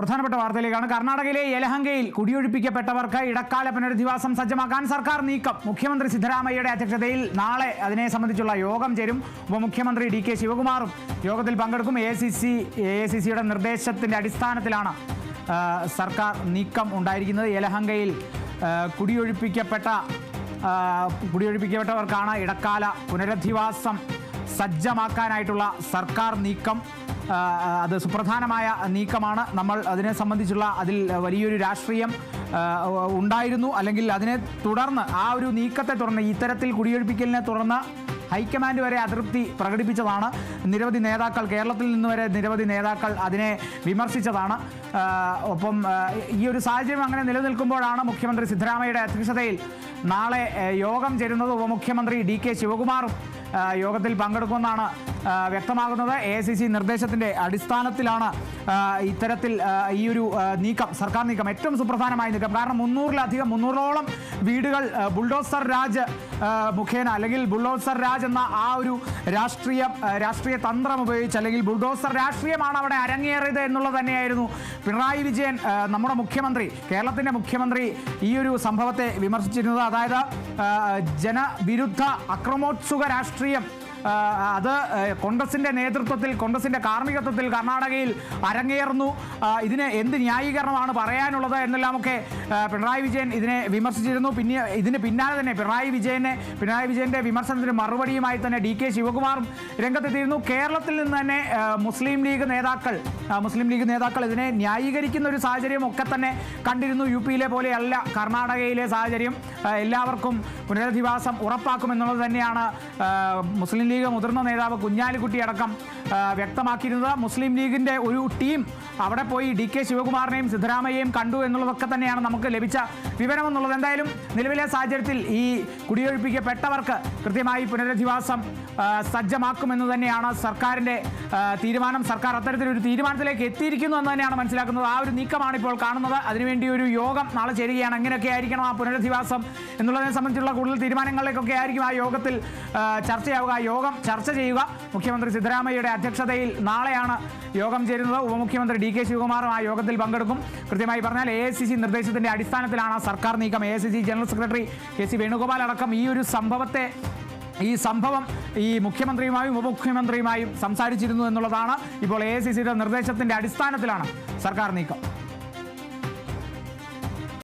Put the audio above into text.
പ്രധാനപ്പെട്ട വാർത്തയിലേക്കാണ്. കർണാടകയിലെ യലഹങ്കയിൽ കുടിയൊഴിപ്പിക്കപ്പെട്ടവർക്ക് ഇടക്കാല പുനരധിവാസം സജ്ജമാക്കാൻ സർക്കാർ നീക്കം. മുഖ്യമന്ത്രി സിദ്ധരാമയ്യയുടെ അധ്യക്ഷതയിൽ നാളെ അതിനെ സംബന്ധിച്ചുള്ള യോഗം ചേരും. ഉപമുഖ്യമന്ത്രി DK ശിവകുമാറും യോഗത്തിൽ പങ്കെടുക്കും. AICCയുടെ നിർദ്ദേശത്തിന്റെ അടിസ്ഥാനത്തിലാണ് സർക്കാർ നീക്കം ഉണ്ടായിരിക്കുന്നത്. യലഹങ്കയിൽ കുടിയൊഴിപ്പിക്കപ്പെട്ടവർക്കാണ് ഇടക്കാല പുനരധിവാസം സജ്ജമാക്കാനായിട്ടുള്ള സർക്കാർ നീക്കം. അത് സുപ്രധാനമായ നീക്കമാണ്. നമ്മൾ അതിനെ സംബന്ധിച്ചുള്ള അതിൽ വലിയൊരു രാഷ്ട്രീയം ഉണ്ടായിരുന്നു. അല്ലെങ്കിൽ അതിനെ തുടർന്ന് ആ ഒരു നീക്കത്തെ തുടർന്ന് ഇത്തരത്തിൽ കുടിയൊഴിപ്പിക്കലിനെ തുടർന്ന് ഹൈക്കമാൻഡ് വരെ അതൃപ്തി പ്രകടിപ്പിച്ചതാണ്. നിരവധി നേതാക്കൾ, കേരളത്തിൽ നിന്ന് വരെ നിരവധി നേതാക്കൾ അതിനെ വിമർശിച്ചതാണ്. ഒപ്പം ഈ ഒരു സാഹചര്യം അങ്ങനെ നിലനിൽക്കുമ്പോഴാണ് മുഖ്യമന്ത്രി സിദ്ധരാമയ്യയുടെ അധ്യക്ഷതയിൽ നാളെ യോഗം ചേരുന്നത്. ഉപമുഖ്യമന്ത്രി DK ശിവകുമാറും യോഗത്തിൽ പങ്കെടുക്കുമെന്നാണ് വ്യക്തമാകുന്നത്. AICC നിർദ്ദേശത്തിൻ്റെ അടിസ്ഥാനത്തിലാണ് ഇത്തരത്തിൽ ഈ ഒരു നീക്കം, സർക്കാർ നീക്കം, ഏറ്റവും സുപ്രധാനമായ നീക്കം. കാരണം 300ഓളം വീടുകൾ ബുൾഡോസർ രാജ് മുഖേന, അല്ലെങ്കിൽ ബുൾഡോസർ രാജ് എന്ന ആ ഒരു രാഷ്ട്രീയ തന്ത്രം ഉപയോഗിച്ച്, അല്ലെങ്കിൽ ബുൾഡോസർ രാഷ്ട്രീയമാണ് അവിടെ അരങ്ങേറിയത് എന്നുള്ളത് തന്നെയായിരുന്നു പിണറായി വിജയൻ, നമ്മുടെ മുഖ്യമന്ത്രി, കേരളത്തിൻ്റെ മുഖ്യമന്ത്രി, ഈ ഒരു സംഭവത്തെ വിമർശിച്ചിരുന്നത്. അതായത് ജനവിരുദ്ധ അക്രമോത്സുക രാഷ്ട്രീയം അത് കോൺഗ്രസിൻ്റെ നേതൃത്വത്തിൽ, കോൺഗ്രസിൻ്റെ കാർമ്മികത്വത്തിൽ കർണാടകയിൽ അരങ്ങേറുന്നു. ഇതിന് എന്ത് ന്യായീകരണമാണ് പറയാനുള്ളത് എന്നെല്ലാമൊക്കെ പിണറായി വിജയൻ ഇതിനെ വിമർശിച്ചിരുന്നു. പിന്നെ ഇതിന് പിന്നാലെ തന്നെ പിണറായി വിജയൻ്റെ വിമർശനത്തിന് മറുപടിയുമായി തന്നെ DK ശിവകുമാറും രംഗത്തെത്തിയിരുന്നു. കേരളത്തിൽ നിന്ന് തന്നെ മുസ്ലിം ലീഗ് നേതാക്കൾ ഇതിനെ ന്യായീകരിക്കുന്ന ഒരു സാഹചര്യം ഒക്കെ തന്നെ കണ്ടിരുന്നു. UP-യിലെ പോലെയല്ല കർണാടകയിലെ സാഹചര്യം. എല്ലാവർക്കും പുനരധിവാസം ഉറപ്പാക്കുമെന്നുള്ളത് തന്നെയാണ് മുസ്ലിം ലീഗ് മുതിർന്ന നേതാവ് കുഞ്ഞാലിക്കുട്ടി അടക്കം വ്യക്തമാക്കിയിരുന്നത്. മുസ്ലിം ലീഗിൻ്റെ ഒരു ടീം അവിടെ പോയി DK ശിവകുമാറിനെയും സിദ്ധരാമയ്യയും കണ്ടു എന്നുള്ളതൊക്കെ തന്നെയാണ് നമുക്ക് ലഭിച്ച വിവരമെന്നുള്ളത്. എന്തായാലും നിലവിലെ സാഹചര്യത്തിൽ ഈ കുടിയൊഴിപ്പിക്കപ്പെട്ടവർക്ക് കൃത്യമായി പുനരധിവാസം സജ്ജമാക്കുമെന്ന് തന്നെയാണ് സർക്കാരിൻ്റെ തീരുമാനം. സർക്കാർ അത്തരത്തിലൊരു തീരുമാനത്തിലേക്ക് എത്തിയിരിക്കുന്നു എന്ന് തന്നെയാണ് മനസ്സിലാക്കുന്നത്. ആ ഒരു നീക്കമാണ് ഇപ്പോൾ കാണുന്നത്. അതിനുവേണ്ടി ഒരു യോഗം നാളെ ചേരുകയാണ്. എങ്ങനെയൊക്കെ ആയിരിക്കണം ആ പുനരധിവാസം എന്നുള്ളതിനെ സംബന്ധിച്ചുള്ള കൂടുതൽ തീരുമാനങ്ങളിലേക്കൊക്കെ ആയിരിക്കും ആ യോഗത്തിൽ ചർച്ചയാവുക. യോഗം ചർച്ച ചെയ്യുക. മുഖ്യമന്ത്രി സിദ്ധരാമയ്യയുടെ അധ്യക്ഷതയിൽ നാളെയാണ് യോഗം ചേരുന്നത്. ഉപമുഖ്യമന്ത്രി DK ശിവകുമാറും ആ യോഗത്തിൽ പങ്കെടുക്കും. കൃത്യമായി പറഞ്ഞാൽ AICC നിർദ്ദേശത്തിൻ്റെ അടിസ്ഥാനത്തിലാണ് സർക്കാർ നീക്കം. AICC general secretary KC Venugopal അടക്കം ഈ സംഭവം ഈ മുഖ്യമന്ത്രിയുമായും ഉപമുഖ്യമന്ത്രിയുമായും സംസാരിച്ചിരുന്നു എന്നുള്ളതാണ്. ഇപ്പോൾ AICCയുടെ നിർദ്ദേശത്തിൻ്റെ അടിസ്ഥാനത്തിലാണ് സർക്കാർ നീക്കം.